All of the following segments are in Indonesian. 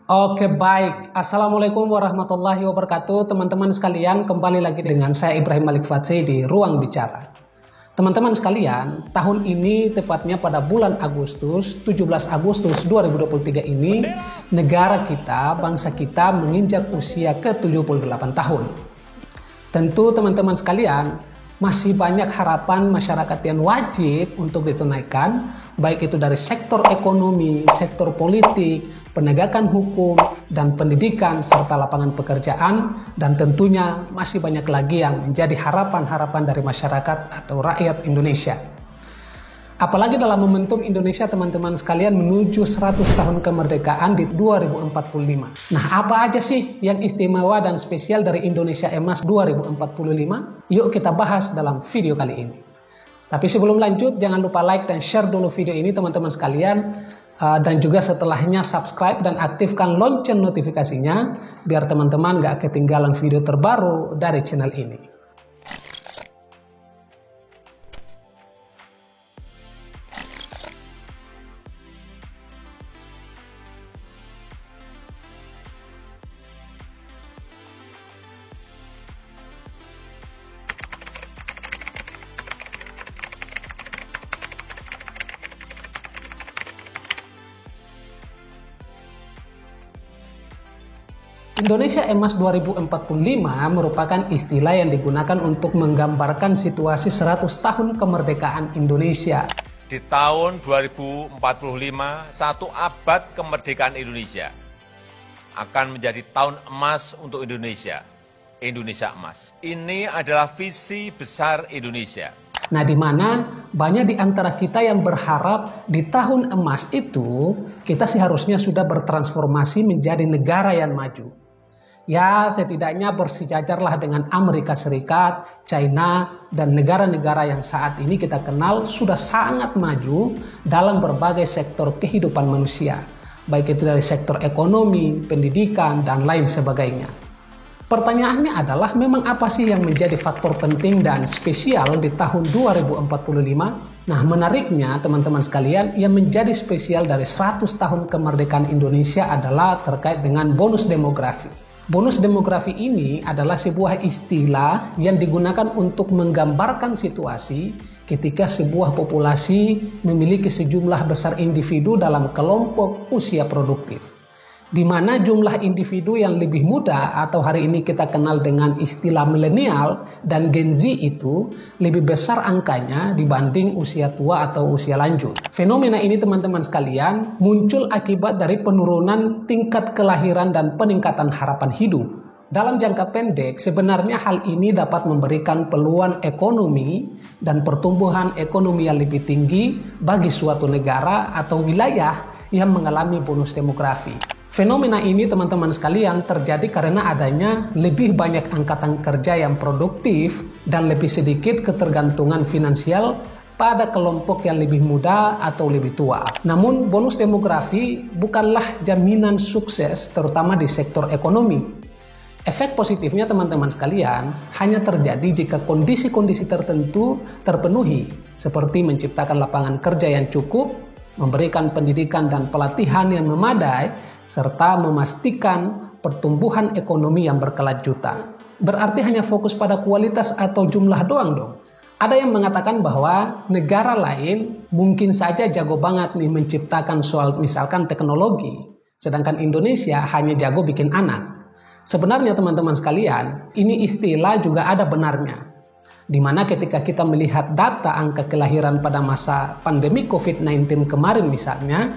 Oke, baik. Assalamualaikum warahmatullahi wabarakatuh. Teman-teman sekalian, kembali lagi dengan saya Ibrahim Malik Fatsih di Ruang Bicara. Teman-teman sekalian, tahun ini tepatnya pada bulan Agustus, 17 Agustus 2023 ini, negara kita, bangsa kita menginjak usia ke-78 tahun. Tentu teman-teman sekalian, masih banyak harapan masyarakat yang wajib untuk ditunaikan, baik itu dari sektor ekonomi, sektor politik, penegakan hukum, dan pendidikan, serta lapangan pekerjaan, dan tentunya masih banyak lagi yang menjadi harapan-harapan dari masyarakat atau rakyat Indonesia. Apalagi dalam momentum Indonesia teman-teman sekalian menuju 100 tahun kemerdekaan di 2045. Nah, apa aja sih yang istimewa dan spesial dari Indonesia Emas 2045? Yuk kita bahas dalam video kali ini. Tapi sebelum lanjut, jangan lupa like dan share dulu video ini teman-teman sekalian. Dan juga setelahnya subscribe dan aktifkan lonceng notifikasinya biar teman-teman gak ketinggalan video terbaru dari channel ini. Indonesia Emas 2045 merupakan istilah yang digunakan untuk menggambarkan situasi 100 tahun kemerdekaan Indonesia. Di tahun 2045, satu abad kemerdekaan Indonesia akan menjadi tahun emas untuk Indonesia, Indonesia Emas. Ini adalah visi besar Indonesia. Nah, di mana banyak di antara kita yang berharap di tahun emas itu kita seharusnya sudah bertransformasi menjadi negara yang maju. Ya, setidaknya bersejajarlah dengan Amerika Serikat, China, dan negara-negara yang saat ini kita kenal sudah sangat maju dalam berbagai sektor kehidupan manusia, baik itu dari sektor ekonomi, pendidikan, dan lain sebagainya. Pertanyaannya adalah memang apa sih yang menjadi faktor penting dan spesial di tahun 2045? Nah, menariknya teman-teman sekalian, yang menjadi spesial dari 100 tahun kemerdekaan Indonesia adalah terkait dengan bonus demografi. Bonus demografi ini adalah sebuah istilah yang digunakan untuk menggambarkan situasi ketika sebuah populasi memiliki sejumlah besar individu dalam kelompok usia produktif, di mana jumlah individu yang lebih muda atau hari ini kita kenal dengan istilah milenial dan Gen Z itu lebih besar angkanya dibanding usia tua atau usia lanjut. Fenomena ini teman-teman sekalian muncul akibat dari penurunan tingkat kelahiran dan peningkatan harapan hidup. Dalam jangka pendek, sebenarnya hal ini dapat memberikan peluang ekonomi dan pertumbuhan ekonomi yang lebih tinggi bagi suatu negara atau wilayah yang mengalami bonus demografi. Fenomena ini teman-teman sekalian terjadi karena adanya lebih banyak angkatan kerja yang produktif dan lebih sedikit ketergantungan finansial pada kelompok yang lebih muda atau lebih tua. Namun bonus demografi bukanlah jaminan sukses terutama di sektor ekonomi. Efek positifnya teman-teman sekalian hanya terjadi jika kondisi-kondisi tertentu terpenuhi, seperti menciptakan lapangan kerja yang cukup, memberikan pendidikan dan pelatihan yang memadai, serta memastikan pertumbuhan ekonomi yang berkelanjutan. Berarti hanya fokus pada kualitas atau jumlah doang dong. Ada yang mengatakan bahwa negara lain mungkin saja jago banget nih menciptakan soal misalkan teknologi, sedangkan Indonesia hanya jago bikin anak. Sebenarnya teman-teman sekalian, ini istilah juga ada benarnya. Di mana ketika kita melihat data angka kelahiran pada masa pandemi COVID-19 kemarin misalnya,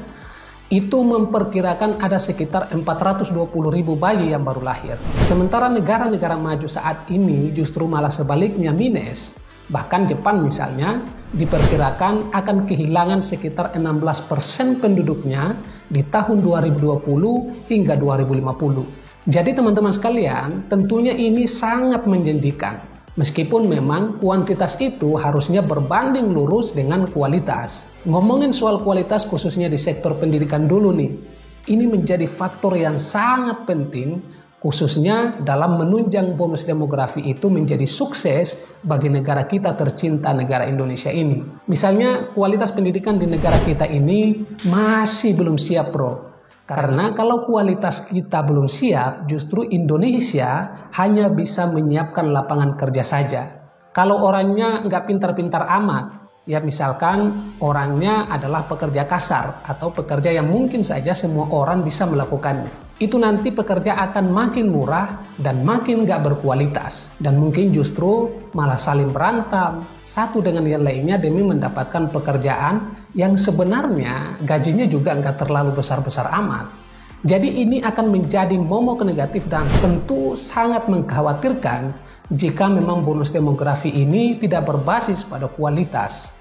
itu memperkirakan ada sekitar 420.000 bayi yang baru lahir. Sementara negara-negara maju saat ini justru malah sebaliknya minus. Bahkan Jepang misalnya diperkirakan akan kehilangan sekitar 16% penduduknya di tahun 2020 hingga 2050. Jadi teman-teman sekalian, tentunya ini sangat menjanjikan. Meskipun memang kuantitas itu harusnya berbanding lurus dengan kualitas. Ngomongin soal kualitas khususnya di sektor pendidikan dulu nih. Ini menjadi faktor yang sangat penting khususnya dalam menunjang bonus demografi itu menjadi sukses bagi negara kita tercinta, negara Indonesia ini. Misalnya kualitas pendidikan di negara kita ini masih belum siap bro. Karena kalau kualitas kita belum siap, justru Indonesia hanya bisa menyiapkan lapangan kerja saja. Kalau orangnya nggak pintar-pintar amat, ya misalkan orangnya adalah pekerja kasar atau pekerja yang mungkin saja semua orang bisa melakukannya, itu nanti pekerja akan makin murah dan makin nggak berkualitas. Dan mungkin justru malah saling berantem satu dengan yang lainnya demi mendapatkan pekerjaan yang sebenarnya gajinya juga nggak terlalu besar-besar amat. Jadi ini akan menjadi momok negatif dan tentu sangat mengkhawatirkan jika memang bonus demografi ini tidak berbasis pada kualitas.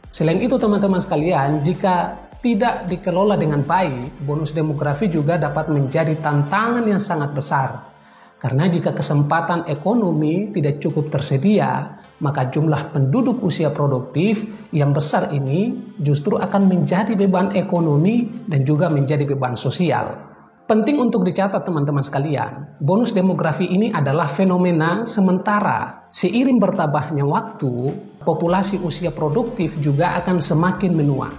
Selain itu teman-teman sekalian, jika tidak dikelola dengan baik, bonus demografi juga dapat menjadi tantangan yang sangat besar. Karena jika kesempatan ekonomi tidak cukup tersedia, maka jumlah penduduk usia produktif yang besar ini justru akan menjadi beban ekonomi dan juga menjadi beban sosial. Penting untuk dicatat teman-teman sekalian, bonus demografi ini adalah fenomena sementara. Seiring bertambahnya waktu, populasi usia produktif juga akan semakin menua.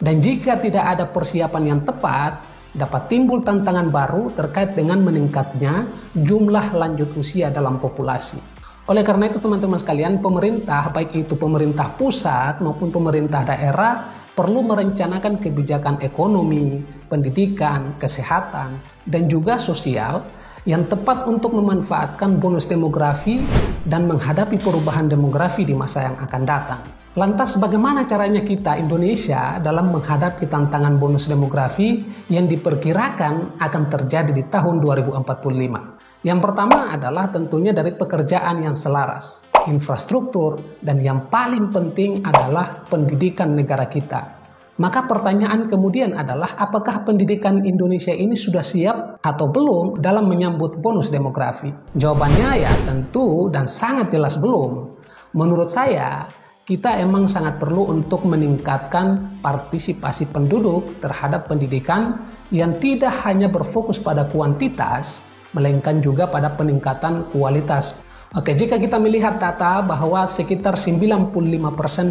Dan jika tidak ada persiapan yang tepat, dapat timbul tantangan baru terkait dengan meningkatnya jumlah lanjut usia dalam populasi. Oleh karena itu teman-teman sekalian, pemerintah, baik itu pemerintah pusat maupun pemerintah daerah, perlu merencanakan kebijakan ekonomi, pendidikan, kesehatan, dan juga sosial yang tepat untuk memanfaatkan bonus demografi dan menghadapi perubahan demografi di masa yang akan datang. Lantas bagaimana caranya kita Indonesia dalam menghadapi tantangan bonus demografi yang diperkirakan akan terjadi di tahun 2045? Yang pertama adalah tentunya dari pekerjaan yang selaras, infrastruktur, dan yang paling penting adalah pendidikan negara kita. Maka pertanyaan kemudian adalah apakah pendidikan Indonesia ini sudah siap atau belum dalam menyambut bonus demografi? Jawabannya ya tentu dan sangat jelas belum. Menurut saya, kita emang sangat perlu untuk meningkatkan partisipasi penduduk terhadap pendidikan yang tidak hanya berfokus pada kuantitas, melainkan juga pada peningkatan kualitas. Oke, jika kita melihat data bahwa sekitar 95%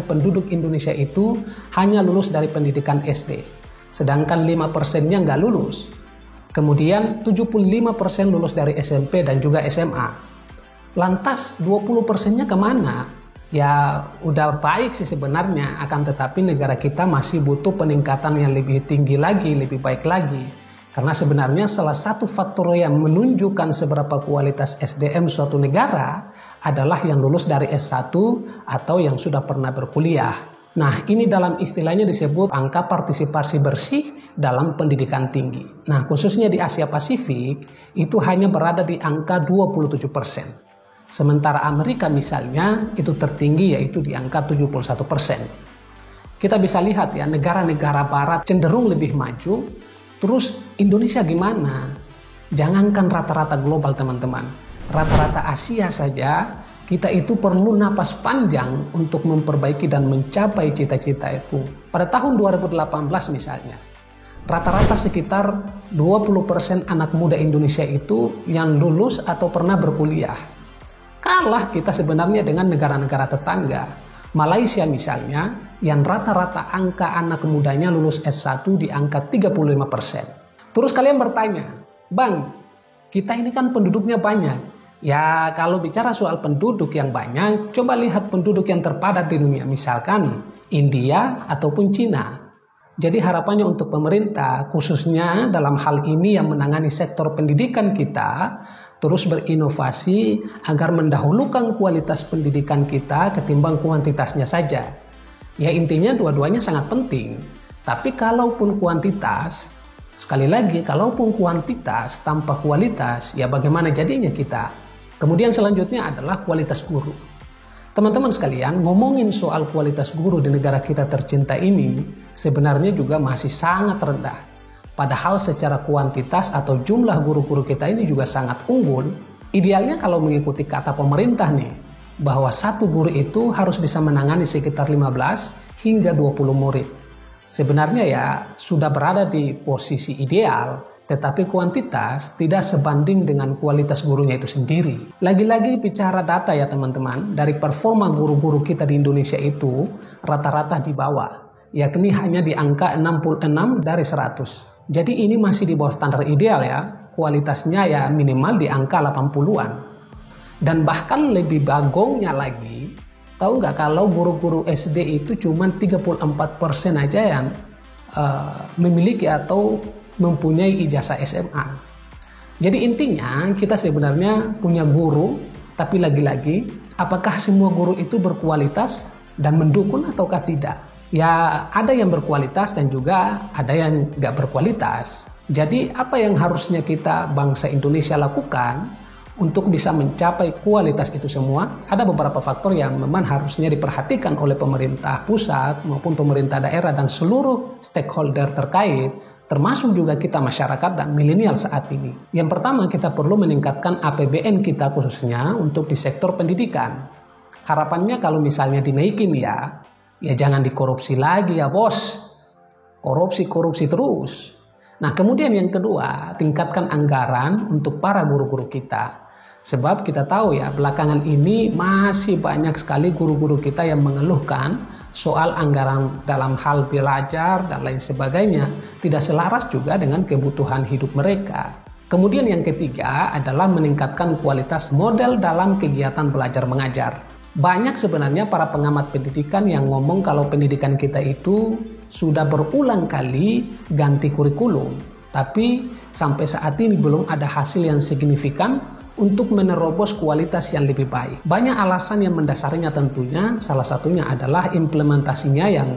penduduk Indonesia itu hanya lulus dari pendidikan SD, sedangkan 5%-nya nggak lulus. Kemudian 75% lulus dari SMP dan juga SMA. Lantas 20%-nya kemana? Ya udah baik sih sebenarnya, akan tetapi negara kita masih butuh peningkatan yang lebih tinggi lagi, lebih baik lagi. Karena sebenarnya salah satu faktor yang menunjukkan seberapa kualitas SDM suatu negara adalah yang lulus dari S1 atau yang sudah pernah berkuliah. Nah, ini dalam istilahnya disebut angka partisipasi bersih dalam pendidikan tinggi. Nah, khususnya di Asia Pasifik itu hanya berada di angka 27%. Sementara Amerika misalnya itu tertinggi yaitu di angka 71%. Kita bisa lihat ya, negara-negara barat cenderung lebih maju. Terus Indonesia gimana? Jangankan rata-rata global teman-teman, rata-rata Asia saja kita itu perlu napas panjang untuk memperbaiki dan mencapai cita-cita itu. Pada tahun 2018 misalnya, rata-rata sekitar 20% anak muda Indonesia itu yang lulus atau pernah berkuliah. Kalah kita sebenarnya dengan negara-negara tetangga. Malaysia misalnya, yang rata-rata angka anak mudanya lulus S1 di angka 35%. Terus kalian bertanya, Bang, kita ini kan penduduknya banyak. Ya kalau bicara soal penduduk yang banyak, coba lihat penduduk yang terpadat di dunia, misalkan India ataupun Cina. Jadi harapannya untuk pemerintah, khususnya dalam hal ini yang menangani sektor pendidikan kita, terus berinovasi agar mendahulukan kualitas pendidikan kita ketimbang kuantitasnya saja. Ya intinya dua-duanya sangat penting. Tapi kalaupun kuantitas, sekali lagi kalaupun kuantitas tanpa kualitas, ya bagaimana jadinya kita? Kemudian selanjutnya adalah kualitas guru. Teman-teman sekalian, ngomongin soal kualitas guru di negara kita tercinta ini sebenarnya juga masih sangat rendah. Padahal secara kuantitas atau jumlah guru-guru kita ini juga sangat unggul. Idealnya kalau mengikuti kata pemerintah nih, bahwa satu guru itu harus bisa menangani sekitar 15 hingga 20 murid. Sebenarnya ya sudah berada di posisi ideal, tetapi kuantitas tidak sebanding dengan kualitas gurunya itu sendiri. Lagi-lagi bicara data ya teman-teman, dari performa guru-guru kita di Indonesia itu rata-rata di bawah, yakni hanya di angka 66 dari 100. Jadi ini masih di bawah standar ideal ya. Kualitasnya ya minimal di angka 80-an. Dan bahkan lebih bagongnya lagi, tahu nggak kalau guru-guru SD itu cuma 34% aja yang memiliki atau mempunyai ijazah SMA. Jadi intinya kita sebenarnya punya guru, tapi lagi-lagi apakah semua guru itu berkualitas dan mendukung ataukah tidak? Ya ada yang berkualitas dan juga ada yang nggak berkualitas. Jadi apa yang harusnya kita bangsa Indonesia lakukan untuk bisa mencapai kualitas itu semua? Ada beberapa faktor yang memang harusnya diperhatikan oleh pemerintah pusat maupun pemerintah daerah dan seluruh stakeholder terkait, termasuk juga kita masyarakat dan milenial saat ini. Yang pertama, kita perlu meningkatkan APBN kita khususnya untuk di sektor pendidikan. Harapannya kalau misalnya dinaikin ya jangan dikorupsi lagi ya bos. Korupsi terus. Nah kemudian yang kedua, tingkatkan anggaran untuk para guru-guru kita. Sebab kita tahu ya belakangan ini masih banyak sekali guru-guru kita yang mengeluhkan soal anggaran dalam hal belajar dan lain sebagainya tidak selaras juga dengan kebutuhan hidup mereka. Kemudian yang ketiga adalah meningkatkan kualitas model dalam kegiatan belajar mengajar. Banyak sebenarnya para pengamat pendidikan yang ngomong kalau pendidikan kita itu sudah berulang kali ganti kurikulum. Tapi sampai saat ini belum ada hasil yang signifikan untuk menerobos kualitas yang lebih baik. Banyak alasan yang mendasarinya tentunya, salah satunya adalah implementasinya yang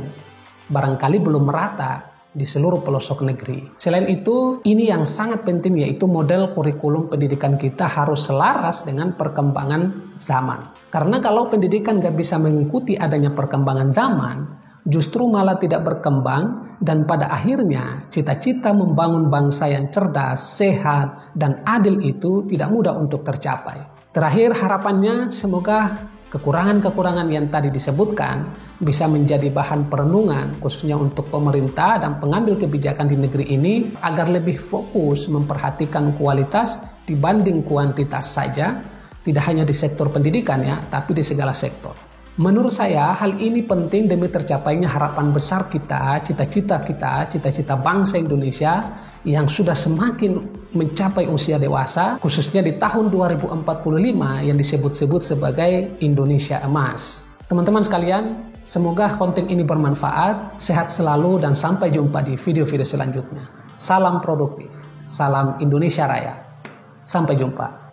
barangkali belum merata di seluruh pelosok negeri. Selain itu, ini yang sangat penting yaitu model kurikulum pendidikan kita harus selaras dengan perkembangan zaman. Karena kalau pendidikan nggak bisa mengikuti adanya perkembangan zaman, justru malah tidak berkembang dan pada akhirnya cita-cita membangun bangsa yang cerdas, sehat, dan adil itu tidak mudah untuk tercapai. Terakhir harapannya semoga kekurangan-kekurangan yang tadi disebutkan bisa menjadi bahan perenungan khususnya untuk pemerintah dan pengambil kebijakan di negeri ini agar lebih fokus memperhatikan kualitas dibanding kuantitas saja, tidak hanya di sektor pendidikan ya, tapi di segala sektor. Menurut saya hal ini penting demi tercapainya harapan besar kita, cita-cita bangsa Indonesia yang sudah semakin mencapai usia dewasa, khususnya di tahun 2045 yang disebut-sebut sebagai Indonesia Emas. Teman-teman sekalian, semoga konten ini bermanfaat, sehat selalu dan sampai jumpa di video-video selanjutnya. Salam produktif, salam Indonesia Raya. Sampai jumpa.